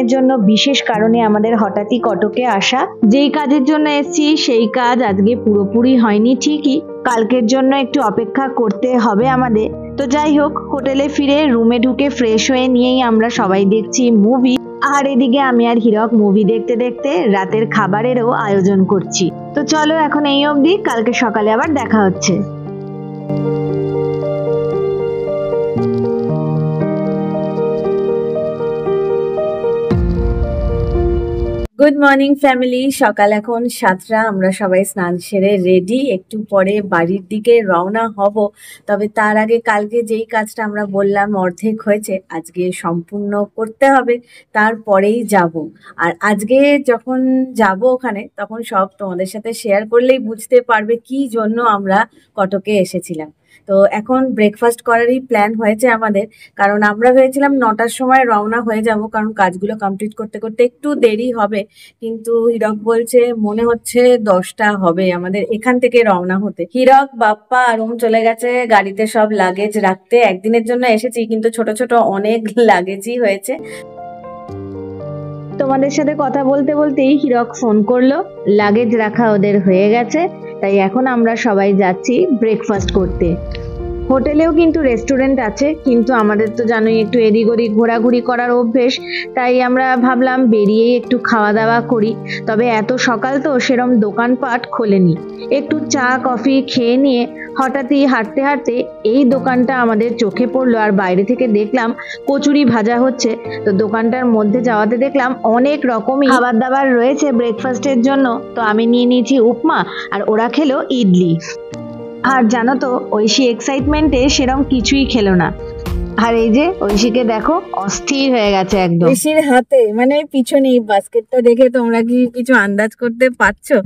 একদিনের জন্য বিশেষ কারণে আমাদের হঠাৎই কটকে আসা। যেই কাজের জন্য এসেছি সেই কাজ আজকে পুরোপুরি হয়নি ঠিকই, কালকের জন্য একটু অপেক্ষা করতে হবে আমাদের। তো যাই হোক, হোটেলে ফিরে রুমে ঢুকে ফ্রেশ হয়ে নিয়েই আমরা সবাই দেখছি মুভি। আর এদিকে আমি আর হীরক মুভি দেখতে দেখতে রাতের খাবারেরও আয়োজন করছি। তো চলো এখন এই অবধি, কালকে সকালে আবার দেখা হচ্ছে। Good morning family. সকাল এখন 7টা, আমরা সবাই স্নান সেরে রেডি, একটু পরে বাড়ির দিকে রওনা হব। তবে তার আগে কালকে যেই কাজটা আমরা বললাম অর্ধেক হয়েছে, আজকে সম্পূর্ণ করতে হবে, তারপরেই যাব। আর আজকে যখন যাব ওখানে তখন সব তোমাদের সাথে শেয়ার করলেই বুঝতে পারবে কি জন্য আমরা কটকে এসেছিলাম। তো এখন ব্রেকফাস্ট করারই প্ল্যান হয়েছে আমাদের, কারণ আমরা ভেবেছিলাম 9টার সময় রওনা হয়ে যাব, কারণ কাজগুলো কমপ্লিট করতে করতে একটু দেরি হবে। কিন্তু হীরক বলছে মনে হচ্ছে 10টা হবে আমাদের এখান থেকে রওনা হতে। হীরক, বাপ্পা আর ওম চলে গেছে গাড়িতে সব লাগেজ রাখতে। একদিনের জন্য এসেছি কিন্তু ছোট ছোট অনেক লাগেজই হয়েছে। তোমাদের সাথে কথা বলতে বলতেই হীরক ফোন করলো, লাগেজ রাখা ওদের হয়ে গেছে, তাই এখন আমরা সবাই যাচ্ছি ব্রেকফাস্ট করতে। হোটেলেও কিন্তু রেস্টুরেন্ট আছে, কিন্তু আমাদের তো জানোই একটু এদিক ওদিক ঘোরাঘুরি করার অভ্যেস, তাই আমরা ভাবলাম বেরিয়েই একটু খাওয়া দাওয়া করি। তবে এত সকাল তো সেরম দোকানপাট খোলেনি, একটু চা কফি খেয়ে নিয়ে হঠাৎই হাঁটতে হাঁটতে এই দোকানটা আমাদের চোখে পড়লো। আর বাইরে থেকে দেখলাম কচুরি ভাজা হচ্ছে, তো দোকানটার মধ্যে যাওয়াতে দেখলাম অনেক রকমই খাবার দাবার রয়েছে ব্রেকফাস্টের জন্য। তো আমি নিয়ে নিয়েছি উপমা, আর ওরা খেলো ইডলি। আর জানো তো, ঐশী এক্সাইটমেন্টে সেরকম কিছুই খেলো না। আর এই যে ঐশীকে দেখো, অস্থির হয়ে গেছে একদম। ঐশীর হাতে মানে পিছনে এই বাস্কেটটা দেখে তোমরা কি কিছু আন্দাজ করতে পারছো?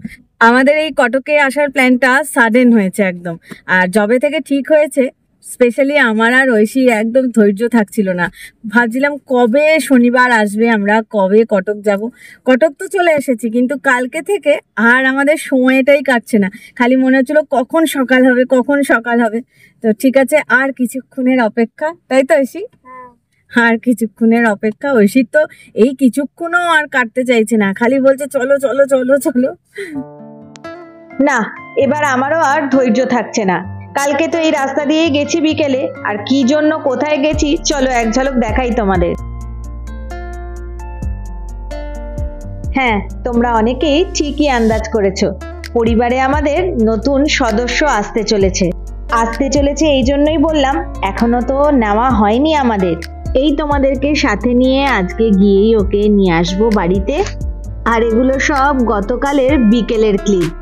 আমাদের এই কটকে আসার প্ল্যানটা সাডেন হয়েছে একদম। আর যবে থেকে ঠিক হয়েছে, স্পেশালি আমার আর ঐশীর একদম ধৈর্য থাকছিল না। ভাবছিলাম কবে শনিবার আসবে, আমরা কবে কটক যাব। কটক তো চলে এসেছি, কিন্তু কালকে থেকে আর আমাদের সময়টাই কাটছে না। খালি মনে হচ্ছিল কখন সকাল হবে, কখন সকাল হবে। তো ঠিক আছে, আর কিছুক্ষণের অপেক্ষা, তাই তো ঐশী? আর কিছুক্ষণের অপেক্ষা। ঐশীর তো এই কিছুক্ষণও আর কাটতে চাইছে না, খালি বলছে চলো চলো চলো চলো। না, এবার আমারও আর ধৈর্য থাকছে না। কালকে তো এই রাস্তা দিয়েই গেছি বিকেলে, আর কি জন্য কোথায় গেছি চলো এক ঝলক দেখাই তোমাদের। হ্যাঁ, তোমরা অনেকেই ঠিকই আন্দাজ করেছো, পরিবারে আমাদের নতুন সদস্য আসতে চলেছে। এই জন্যই বললাম, এখনো তো নেওয়া হয়নি আমাদের। এই তোমাদেরকে সাথে নিয়ে আজকে গিয়েই ওকে নিয়ে আসবো বাড়িতে। আর এগুলো সব গতকালের বিকেলের ক্লিপ।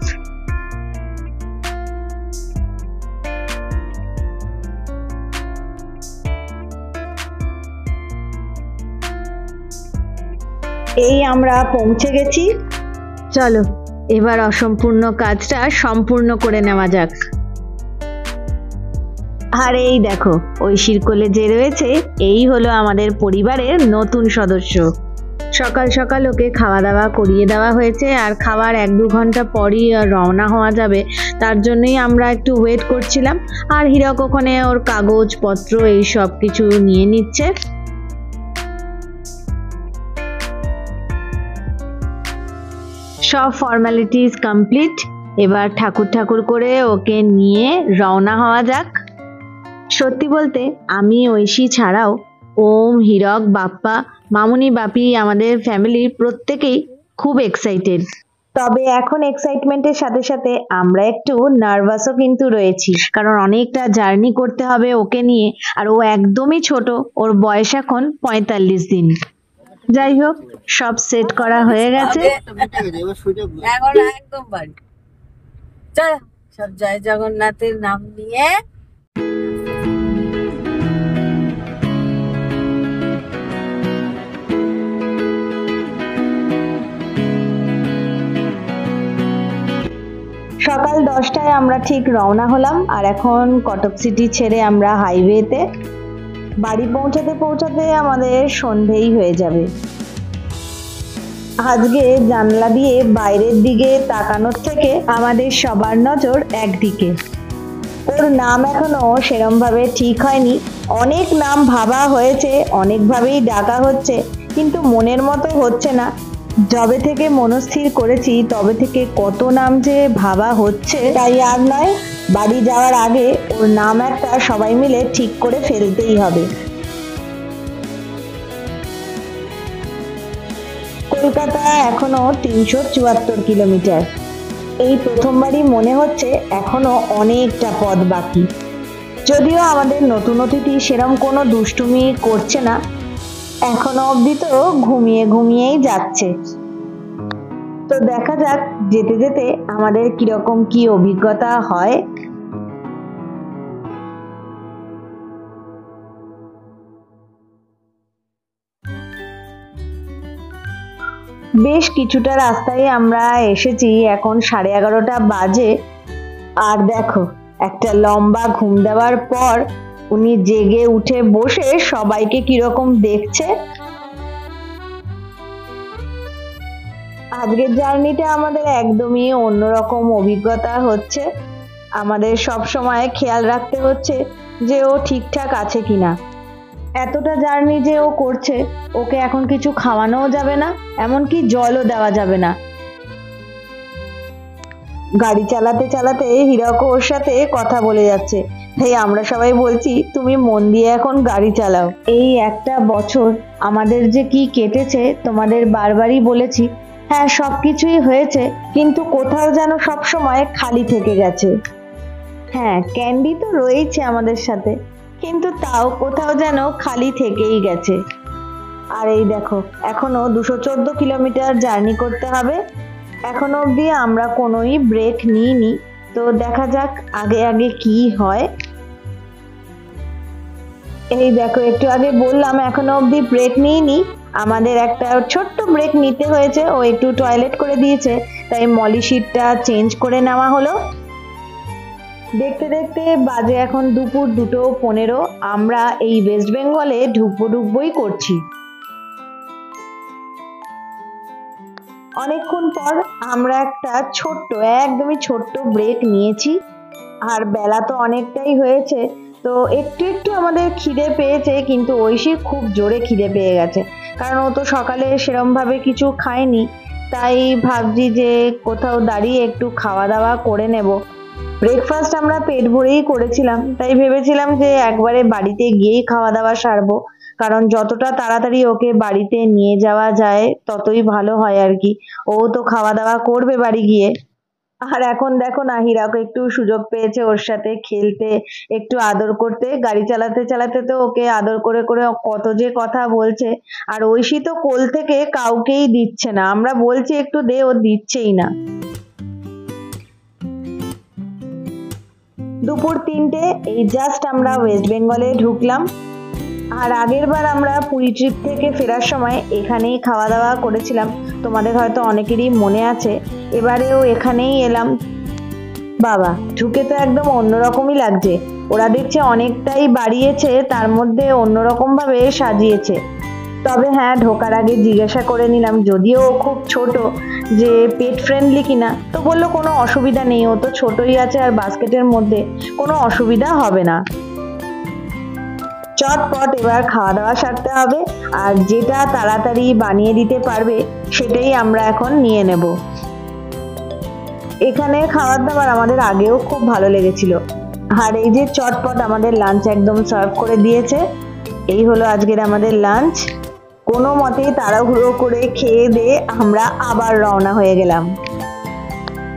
এই আমরা পৌঁছে গেছি, চলো এবার অসম্পূর্ণ কাজটা সম্পূর্ণ করে নেওয়া যাক। আর এই দেখো, ঐশীর কোলে যে রয়েছে, এই হলো আমাদের পরিবারের নতুন সদস্য। সকাল সকাল ওকে খাওয়া দাওয়া করিয়ে দেওয়া হয়েছে, আর খাওয়ার 1-2 ঘন্টা পরই রওনা হওয়া যাবে, তার জন্যই আমরা একটু ওয়েট করছিলাম। আর হীরক ওখানে ওর কাগজপত্র এই সব কিছু নিয়ে নিচ্ছে। সব ফর্মালিটিস কমপ্লিট, এবার ঠাকুর ঠাকুর করে ওকে নিয়ে রওনা হওয়া যাক। সত্যি বলতে আমি ঐশী ছাড়াও ওম, হীরক, বাপ্পা, মামুনি, বাপি, আমাদের ফ্যামিলির প্রত্যেকেই খুব এক্সাইটেড। তবে এখন এক্সাইটমেন্টের সাথে সাথে আমরা একটু নার্ভাসও কিন্তু রয়েছি, কারণ অনেকটা জার্নি করতে হবে ওকে নিয়ে। আর ও একদমই ছোট, ওর বয়স এখন 45 দিন। যাই হোক, সব সেট করা হয়ে গেছে। এখন একদম বাড়ি চল, সব জয় জগন্নাথের নাম নিয়ে। সকাল 10টায় আমরা ঠিক রওনা হলাম, আর এখন কটক সিটি ছেড়ে আমরা হাইওয়েতে। বাড়ি পৌঁছাতে পৌঁছাতে আমাদের সন্ধেই হয়ে যাবে। আজকে জানলা দিয়ে বাইরের দিকে তাকানোর থেকে আমাদের সবার নজর একদিকে। ওর নাম এখনো সেরম ভাবে ঠিক হয়নি, অনেক নাম ভাবা হয়েছে, অনেকভাবেই ডাকা হচ্ছে, কিন্তু মনের মতো হচ্ছে না। যবে থেকে মনস্থির করেছি তবে থেকে কত নাম যে ভাবা হচ্ছে, তাই আর নয়, বাড়ি যাওয়ার আগে ওর নাম একটা সবাই মিলে ঠিক করে ফেলতেই হবে। কলকাতা এখনো 374 কিলোমিটার। এই প্রথমবারই মনে হচ্ছে এখনো অনেকটা পথ বাকি। যদিও আমাদের নতুন অতিথি সেরম কোনো দুষ্টুমি করছে না, এখনো অবধি তো ঘুমিয়েই যাচ্ছে। তো দেখা যাক যেতে যেতে আমাদের কিরকম কি অভিজ্ঞতা হয়। বেশ কিছুটা রাস্তায় আমরা এসেছি, এখন 11:30 বাজে। আর দেখো, একটা লম্বা ঘুম দেওয়ার পর উনি জেগে উঠে বসে সবাইকে কিরকম দেখছে। আজকের জার্নিটা আমাদের একদমই অন্যরকম অভিজ্ঞতা হচ্ছে। আমাদের সব সময় খেয়াল রাখতে হচ্ছে যে ও ঠিকঠাক আছে কিনা। এতটা জার্নি যে ও করছে, ওকে এখন কিছু খাওয়ানোও যাবে না, এমনকি জলও দেওয়া যাবে না। গাড়ি চালাতে চালাতে হীরকও ওর সাথে কথা বলে যাচ্ছে, তাই আমরা সবাই বলছি তুমি মন দিয়ে এখন গাড়ি চালাও। এই একটা বছর আমাদের যে কি কেটেছে তোমাদের বারবারই বলেছি। হ্যাঁ, সবকিছুই হয়েছে, কিন্তু কোথাও যেন সব সময় খালি থেকে গেছে। হ্যাঁ, ক্যান্ডি তো রয়েছে আমাদের সাথে, কিন্তু তাও কোথাও যেন খালি থেকেই গেছে। আর এই দেখো, এখনো 214 কিলোমিটার জার্নি করতে হবে। এখনো অবধি আমরা কোনোই ব্রেক নিইনি, তো দেখা যাক আগে আগে কি হয়। এই দেখো, একটু আগে বললাম এখনো অবধি ব্রেক নিইনি, আমাদের একটা ছোট্ট ব্রেক নিতে হয়েছে। ও একটু টয়লেট করে দিয়েছে, তাই মলি সিটটা চেঞ্জ করে নেওয়া হলো। দেখতে দেখতে বাজে এখন দুপুর 2:15। আমরা এই ওয়েস্ট বেঙ্গলে ঢুকবোই করছি। অনেকক্ষণ পর আমরা একটা একদমই ছোট্ট ব্রেক নিয়েছি। আর বেলা তো অনেকটাই হয়েছে, তো একটু আমাদের খিদে পেয়েছে, কিন্তু ঐশীর খুব জোরে খিদে পেয়ে গেছে, কারণ ও তো সকালে সেরম ভাবে কিছু খায়নি। তাই ভাবছি যে কোথাও দাঁড়িয়ে একটু খাওয়া দাওয়া করে নেব। ব্রেকফাস্ট আমরা পেট ভরেই করেছিলাম, তাই ভেবেছিলাম যে একবারে বাড়িতে গিয়েই খাওয়া দাওয়া সারবো, কারণ যতটা তাড়াতাড়ি ওকে বাড়িতে নিয়ে যাওয়া যায় ততই ভালো হয় আর কি। ও তো খাওয়া দাওয়া করবে বাড়ি গিয়ে। আর এখন দেখো না, হীরাকে একটু সুযোগ পেয়েছে ওর সাথে খেলতে, একটু আদর করতে। গাড়ি চালাতে চালাতে তো ওকে আদর করে করে কত যে কথা বলছে। আর ঐশী তো কোল থেকে কাউকেই দিচ্ছে না, আমরা বলছি একটু দে, ও দিচ্ছেই না। দুপুর 3টে, এই জাস্ট আমরা ওয়েস্ট বেঙ্গলে ঢুকলাম। আর আগের বার আমরা পুরী ট্রিপ থেকে ফেরার সময় এখানেই খাওয়া দাওয়া করেছিলাম, তোমাদের হয়তো অনেকেরই মনে আছে। এবারেও এখানেই এলাম। বাবা, ঢুকে তো একদম অন্যরকমই লাগছে। ওরা দেখছে অনেকটাই বাড়িয়েছে, তার মধ্যে অন্যরকম ভাবে সাজিয়েছে। তবে হ্যাঁ, ঢোকার আগে জিজ্ঞাসা করে নিলাম, যদিও ও খুব ছোট, যে পেট ফ্রেন্ডলি কিনা। তো বললো কোনো অসুবিধা নেই, ও তো ছোটই আছে আর বাস্কেটের মধ্যে, কোনো অসুবিধা হবে না। চটপট এবার খাওয়া দাওয়া সারতে হবে, আর যেটা তাড়াতাড়ি বানিয়ে দিতে পারবে সেটাই আমরা এখন নিয়ে নেব। এখানে খাবার দাবার আমাদের আগেও খুব ভালো লেগেছিল। আর এই যে চটপট আমাদের লাঞ্চ একদম সার্ভ করে দিয়েছে। এই হলো আজকের আমাদের লাঞ্চ। কোনো মতেই তাড়াহুড়ো করে খেয়ে দিয়ে আমরা আবার রওনা হয়ে গেলাম।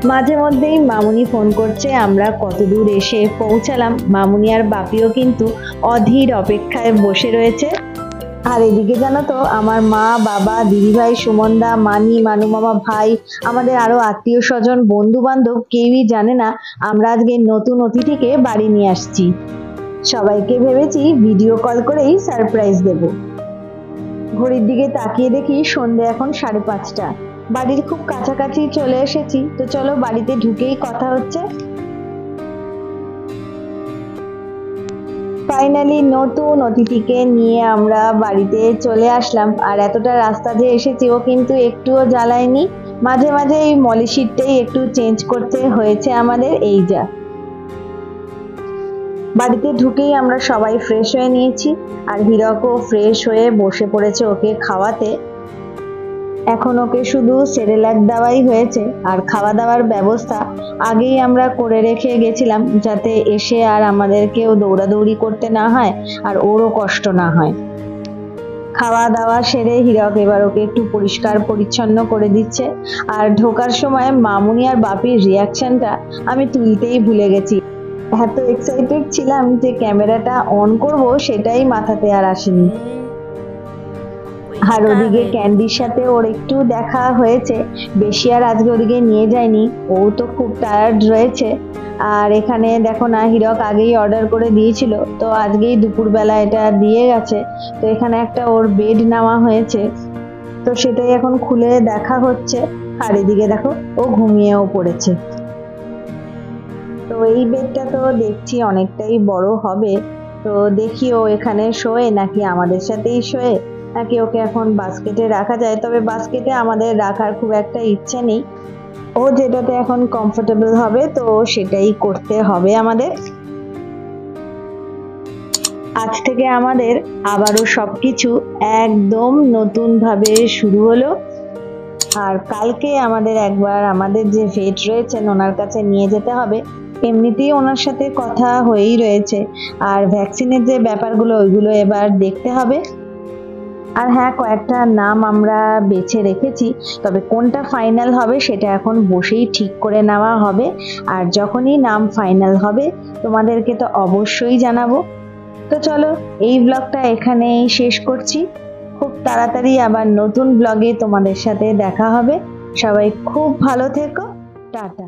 মাঝে মধ্যেই মামুনি ফোন করছে আমরা কত দূর এসে পৌঁছালাম। মামুনি আর বাপিও কিন্তু অধীর অপেক্ষায় বসে রয়েছে। আর এদিকে জানো তো, আমার মা, বাবা, দিদিভাই, সুমনদা, মানি, মানু মামা, ভাই, আমাদের আরো আত্মীয় স্বজন, বন্ধু বান্ধব কেউই জানে না আমরা আজকে নতুন অতিথিকে বাড়ি নিয়ে আসছি। সবাইকে ভেবেছি ভিডিও কল করেই সারপ্রাইজ দেব। ঘড়ির দিকে তাকিয়ে দেখি সন্ধে এখন 5:30। বাড়ির খুব কাছাকাছি চলে এসেছি, তো চলো বাড়িতে ঢুকেই কথা হচ্ছে। ফাইনালি নতুন অতিথিকে নিয়ে আমরা বাড়িতে চলে আসলাম। আর এতটা রাস্তা যে এসেছি ও কিন্তু একটুও জ্বালায়নি। মাঝে মাঝে এই মলি সিটটাই একটু চেঞ্জ করতে হয়েছে আমাদের। এই যা বাড়িতে ঢুকেই আমরা সবাই ফ্রেশ হয়ে নিয়েছি, আর হীরকও ফ্রেশ হয়ে বসে পড়েছে ওকে খাওয়াতে। এখন ওকে শুধু সেরেলাক দেওয়াই হয়েছে, আর খাওয়া দাওয়ার ব্যবস্থা আগেই আমরা করে রেখে গেছিলাম, যাতে এসে আর আমাদেরকেও দৌড়াদৌড়ি করতে না হয় আর ওরও কষ্ট না হয়। খাওয়া দাওয়া সেরে হীরক এবার ওকে একটু পরিষ্কার পরিচ্ছন্ন করে দিচ্ছে। আর ঢোকার সময় মামুনি আর বাপির রিয়াকশনটা আমি তুলতেই ভুলে গেছি। এত এক্সাইটেড ছিলাম যে ক্যামেরাটা অন করব সেটাই মাথাতে আর আসেনি। আর ওদিকে ক্যান্ডির সাথে ওর একটু দেখা হয়েছে, বেশি আর আজকে ওদিকে নিয়ে যায়নি, ও তো খুব টায়ার্ড রয়েছে। আর এখানে দেখো না, হীরক আগেই অর্ডার করে দিয়েছিল, তো আজকেই দুপুরবেলা এটা দিয়ে গেছে। তো এখানে একটা ওর বেড নেওয়া হয়েছে, তো সেটাই এখন খুলে দেখা হচ্ছে। আর এদিকে দেখো ও ঘুমিয়েও পড়েছে। তো এই বেডটা তো দেখছি অনেকটাই বড় হবে, তো দেখি ও এখানে শোয় নাকি আমাদের সাথেই শোয়, নাকি ওকে এখন বাস্কেটে রাখা যায়। তবে বাস্কেটে আমাদের রাখার খুব একটা ইচ্ছে নেই, ও যেটাতে এখন কমফোর্টেবল হবে তো সেটাই করতে হবে আমাদের। আজ থেকে আমাদের আবারও সবকিছু একদম নতুন ভাবে শুরু হলো। আর কালকে আমাদের একবার আমাদের যে ভেট রয়েছেন ওনার কাছে নিয়ে যেতে হবে। এমনিতেই ওনার সাথে কথা হয়েই রয়েছে, আর ভ্যাকসিনের যে ব্যাপারগুলো ওইগুলো এবার দেখতে হবে। আর হ্যাঁ, কয়েকটা নাম আমরা বেছে রেখেছি, তবে কোনটা ফাইনাল হবে সেটা এখন বসেই ঠিক করে নেওয়া হবে। আর যখনই নাম ফাইনাল হবে তোমাদেরকে তো অবশ্যই জানাবো। তো চলো, এই ব্লগটা এখানেই শেষ করছি। খুব তাড়াতাড়ি আবার নতুন ব্লগে তোমাদের সাথে দেখা হবে। সবাই খুব ভালো থেকো, টাটা।